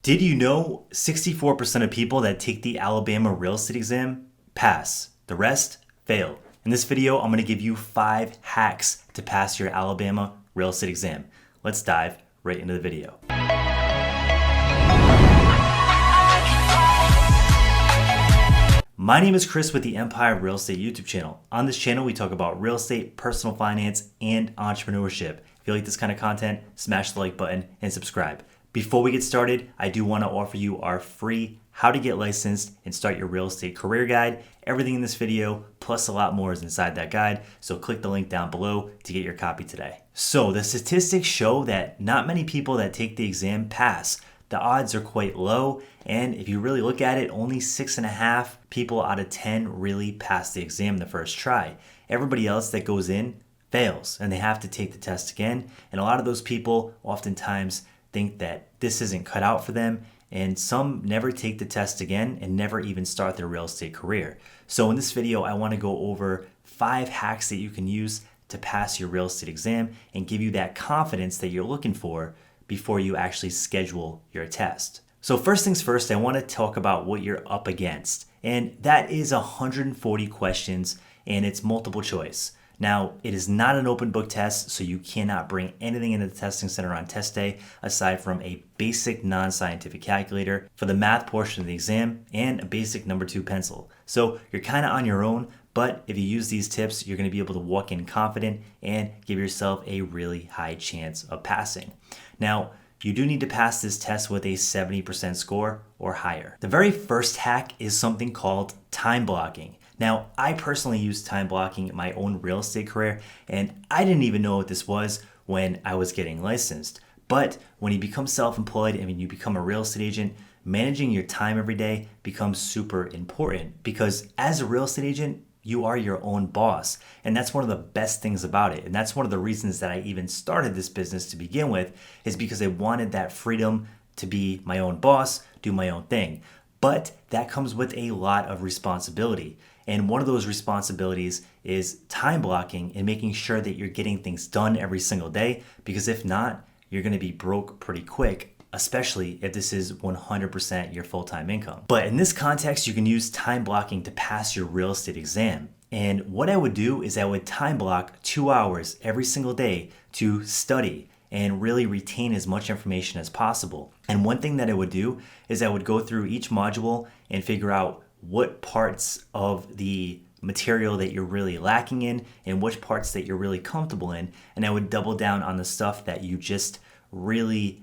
Did you know 64% of people that take the Alabama real estate exam pass? The rest fail. In this video, I'm going to give you 5 hacks to pass your Alabama real estate exam. Let's dive right into the video. My name is Chris with the Empire Real Estate YouTube channel. On this channel, we talk about real estate, personal finance, and entrepreneurship. If you like this kind of content, smash the like button and subscribe. Before we get started, I do want to offer you our free How to Get Licensed and Start Your Real Estate Career Guide. Everything in this video, plus a lot more, is inside that guide, so click the link down below to get your copy today. So the statistics show that not many people that take the exam pass. The odds are quite low, and if you really look at it, only 6.5 people out of 10 really pass the exam the first try. Everybody else that goes in fails, and they have to take the test again, and a lot of those people oftentimes think that this isn't cut out for them, and some never take the test again and never even start their real estate career. So in this video, I want to go over 5 hacks that you can use to pass your real estate exam and give you that confidence that you're looking for before you actually schedule your test. So first things first, I want to talk about what you're up against, and that is 140 questions, and it's multiple choice. Now, it is not an open book test, so you cannot bring anything into the testing center on test day aside from a basic non-scientific calculator for the math portion of the exam and a basic number 2 pencil. So you're kind of on your own, but if you use these tips, you're going to be able to walk in confident and give yourself a really high chance of passing. Now, you do need to pass this test with a 70% score or higher. The very first hack is something called time blocking. Now, I personally use time blocking in my own real estate career, and I didn't even know what this was when I was getting licensed. But when you become self-employed and when you become a real estate agent, managing your time every day becomes super important because as a real estate agent, you are your own boss. And that's one of the best things about it. And that's one of the reasons that I even started this business to begin with, is because I wanted that freedom to be my own boss, do my own thing. But that comes with a lot of responsibility. And one of those responsibilities is time blocking and making sure that you're getting things done every single day, because if not, you're going to be broke pretty quick, especially if this is 100% your full-time income. But in this context, you can use time blocking to pass your real estate exam. And what I would do is I would time block 2 hours every single day to study and really retain as much information as possible. And one thing that I would do is I would go through each module and figure out what parts of the material that you're really lacking in and which parts that you're really comfortable in. And I would double down on the stuff that you just really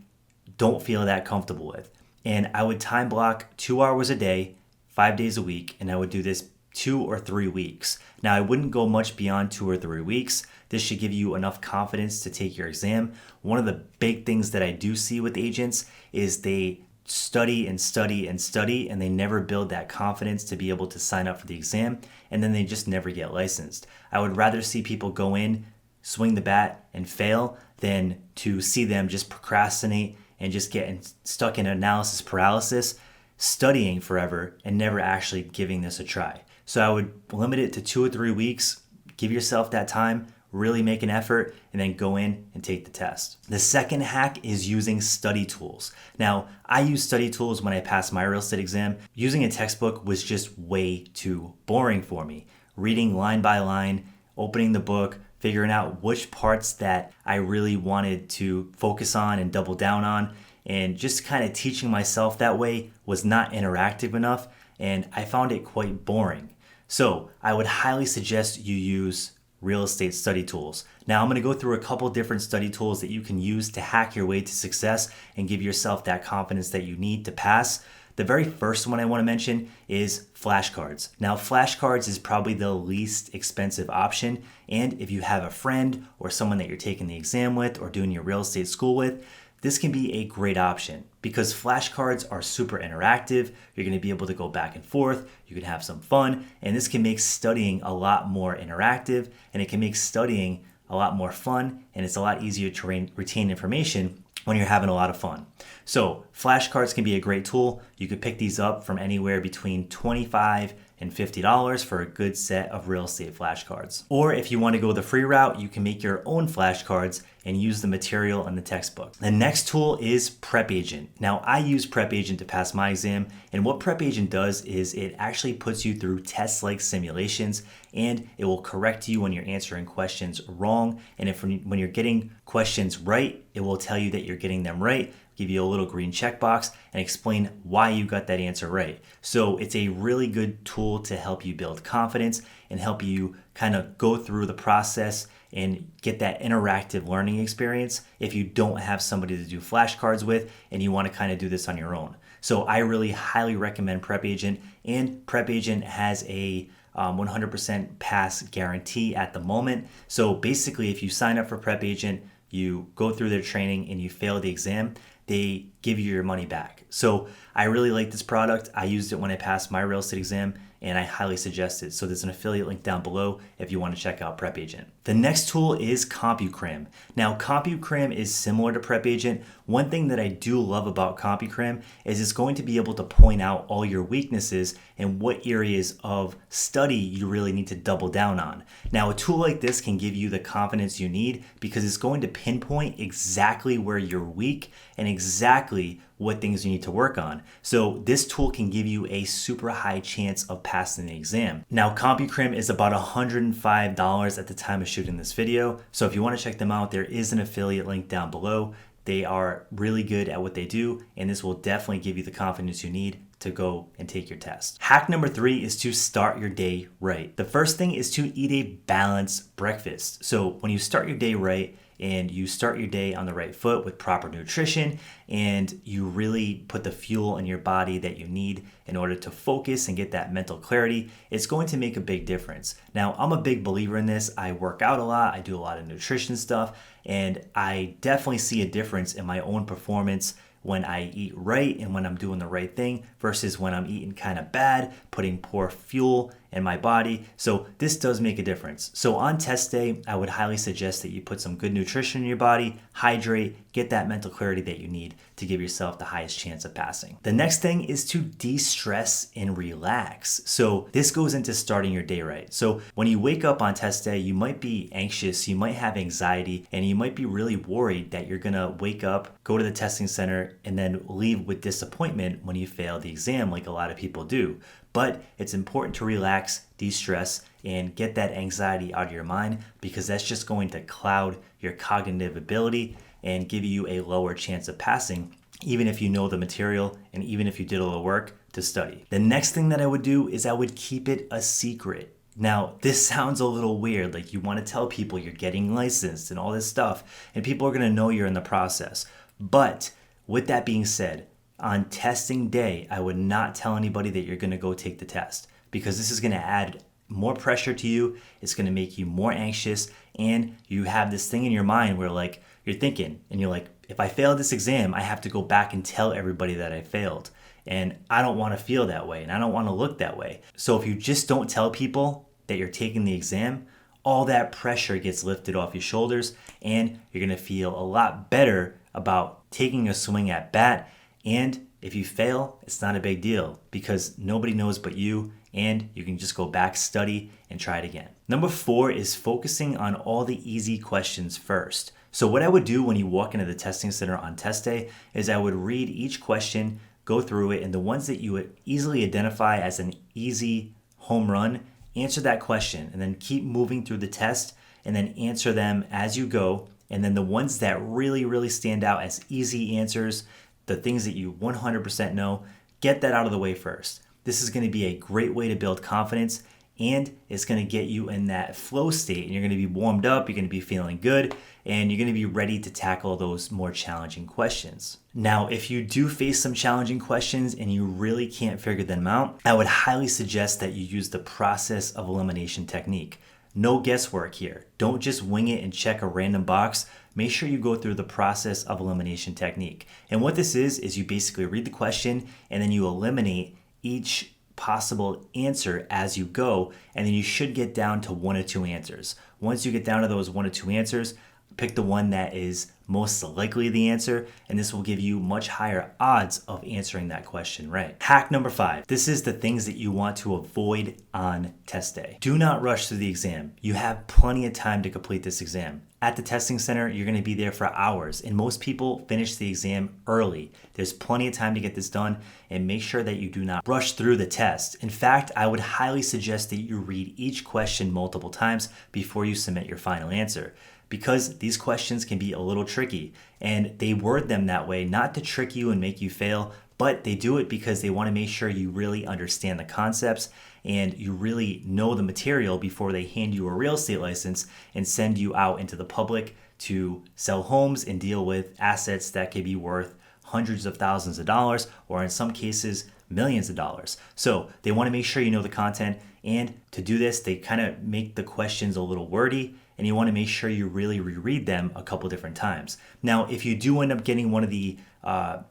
don't feel that comfortable with. And I would time block 2 hours a day, 5 days a week, and I would do this 2 or 3 weeks. Now, I wouldn't go much beyond 2 or 3 weeks. This should give you enough confidence to take your exam. One of the big things that I do see with agents is they study and study and study, and they never build that confidence to be able to sign up for the exam, and then they just never get licensed. I would rather see people go in, swing the bat, and fail than to see them just procrastinate and just get stuck in analysis paralysis, studying forever and never actually giving this a try. So I would limit it to 2 or 3 weeks, give yourself that time, really make an effort, and then go in and take the test. The second hack is using study tools. Now, I use study tools when I passed my real estate exam. Using a textbook was just way too boring for me. Reading line by line, opening the book, figuring out which parts that I really wanted to focus on and double down on, and just kind of teaching myself that way was not interactive enough, and I found it quite boring. So I would highly suggest you use real estate study tools. Now, I'm going to go through a couple different study tools that you can use to hack your way to success and give yourself that confidence that you need to pass. The very first one I want to mention is flashcards. Now, flashcards is probably the least expensive option, and if you have a friend or someone that you're taking the exam with or doing your real estate school with, this can be a great option because flashcards are super interactive. You're going to be able to go back and forth. You can have some fun, and this can make studying a lot more interactive, and it can make studying a lot more fun, and it's a lot easier to retain information when you're having a lot of fun. So flashcards can be a great tool. You could pick these up from anywhere between $25 $150 for a good set of real estate flashcards. Or if you want to go the free route, you can make your own flashcards and use the material in the textbook. The next tool is Prep Agent. Now, I use Prep Agent to pass my exam, and what Prep Agent does is it actually puts you through test-like simulations, and it will correct you when you're answering questions wrong. And when you're getting questions right, it will tell you that you're getting them right, give you a little green checkbox, and explain why you got that answer right. So it's a really good tool to help you build confidence and help you kind of go through the process and get that interactive learning experience if you don't have somebody to do flashcards with and you want to kind of do this on your own. So I really highly recommend Prep Agent, and Prep Agent has a 100% pass guarantee at the moment. So basically, if you sign up for Prep Agent, you go through their training and you fail the exam, they give you your money back. So I really like this product. I used it when I passed my real estate exam, and I highly suggest it. So there's an affiliate link down below if you want to check out Prep Agent. The next tool is CompuCram. Now, CompuCram is similar to Prep Agent. One thing that I do love about CompuCram is it's going to be able to point out all your weaknesses and what areas of study you really need to double down on. Now, a tool like this can give you the confidence you need because it's going to pinpoint exactly where you're weak and exactly what things you need to work on. So this tool can give you a super high chance of passing the exam. Now, CompuCram is about $105 at the time of shooting this video. So if you want to check them out, there is an affiliate link down below. They are really good at what they do, and this will definitely give you the confidence you need to go and take your test. Hack number 3 is to start your day right. The first thing is to eat a balanced breakfast. So when you start your day right, and you start your day on the right foot with proper nutrition, and you really put the fuel in your body that you need in order to focus and get that mental clarity, it's going to make a big difference. Now, I'm a big believer in this. I work out a lot, I do a lot of nutrition stuff, and I definitely see a difference in my own performance when I eat right and when I'm doing the right thing versus when I'm eating kind of bad, putting poor fuel in my body. So this does make a difference. So on test day, I would highly suggest that you put some good nutrition in your body, hydrate, get that mental clarity that you need to give yourself the highest chance of passing. The next thing is to de-stress and relax. So this goes into starting your day right. So when you wake up on test day, you might be anxious, you might have anxiety, and you might be really worried that you're gonna wake up, go to the testing center, and then leave with disappointment when you fail the exam like a lot of people do. But it's important to relax, de-stress, and get that anxiety out of your mind because that's just going to cloud your cognitive ability and give you a lower chance of passing, even if you know the material and even if you did a little work to study. The next thing that I would do is I would keep it a secret. Now, this sounds a little weird, like you want to tell people you're getting licensed and all this stuff, and people are going to know you're in the process. But with that being said, on testing day, I would not tell anybody that you're going to go take the test because this is going to add more pressure to you. It's going to make you more anxious, and you have this thing in your mind where like you're thinking and you're like, if I fail this exam, I have to go back and tell everybody that I failed. And I don't want to feel that way and I don't want to look that way. So if you just don't tell people that you're taking the exam, all that pressure gets lifted off your shoulders and you're going to feel a lot better about taking a swing at bat. And if you fail, it's not a big deal because nobody knows but you, and you can just go back, study, and try it again. Number 4 is focusing on all the easy questions first. So what I would do when you walk into the testing center on test day is I would read each question, go through it, and the ones that you would easily identify as an easy home run, answer that question, and then keep moving through the test, and then answer them as you go. And then the ones that really, really stand out as easy answers, the things that you 100% know, get that out of the way first. This is going to be a great way to build confidence, and it's going to get you in that flow state, and you're going to be warmed up, you're going to be feeling good, and you're going to be ready to tackle those more challenging questions. Now, if you do face some challenging questions and you really can't figure them out, I would highly suggest that you use the process of elimination technique. No guesswork here. Don't just wing it and check a random box. Make sure you go through the process of elimination technique. And what this is you basically read the question and then you eliminate each possible answer as you go, and then you should get down to 1 or 2 answers. Once you get down to those 1 or 2 answers, pick the one that is most likely the answer, and this will give you much higher odds of answering that question right. Hack number 5. This is the things that you want to avoid on test day. Do not rush through the exam. You have plenty of time to complete this exam. At the testing center, you're going to be there for hours, and most people finish the exam early. There's plenty of time to get this done, and make sure that you do not rush through the test. In fact, I would highly suggest that you read each question multiple times before you submit your final answer, because these questions can be a little tricky, and they word them that way not to trick you and make you fail, but they do it because they want to make sure you really understand the concepts and you really know the material before they hand you a real estate license and send you out into the public to sell homes and deal with assets that could be worth hundreds of thousands of dollars, or in some cases, millions of dollars. So they want to make sure you know the content, and to do this, they kind of make the questions a little wordy, and you want to make sure you really reread them a couple different times. Now, if you do end up getting one of the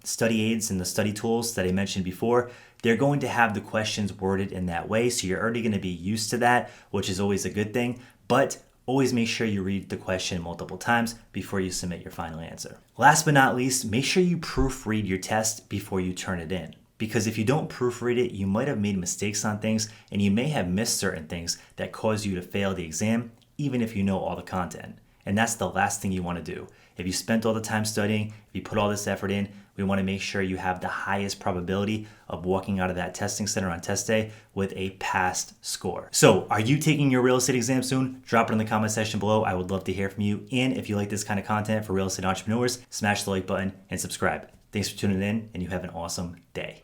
study aids and the study tools that I mentioned before, they're going to have the questions worded in that way, so you're already going to be used to that, which is always a good thing, but always make sure you read the question multiple times before you submit your final answer. Last but not least, make sure you proofread your test before you turn it in. Because if you don't proofread it, you might have made mistakes on things, and you may have missed certain things that cause you to fail the exam, even if you know all the content. And that's the last thing you want to do. If you spent all the time studying, if you put all this effort in, we want to make sure you have the highest probability of walking out of that testing center on test day with a passed score. So, are you taking your real estate exam soon? Drop it in the comment section below. I would love to hear from you. And if you like this kind of content for real estate entrepreneurs, smash the like button and subscribe. Thanks for tuning in, and you have an awesome day.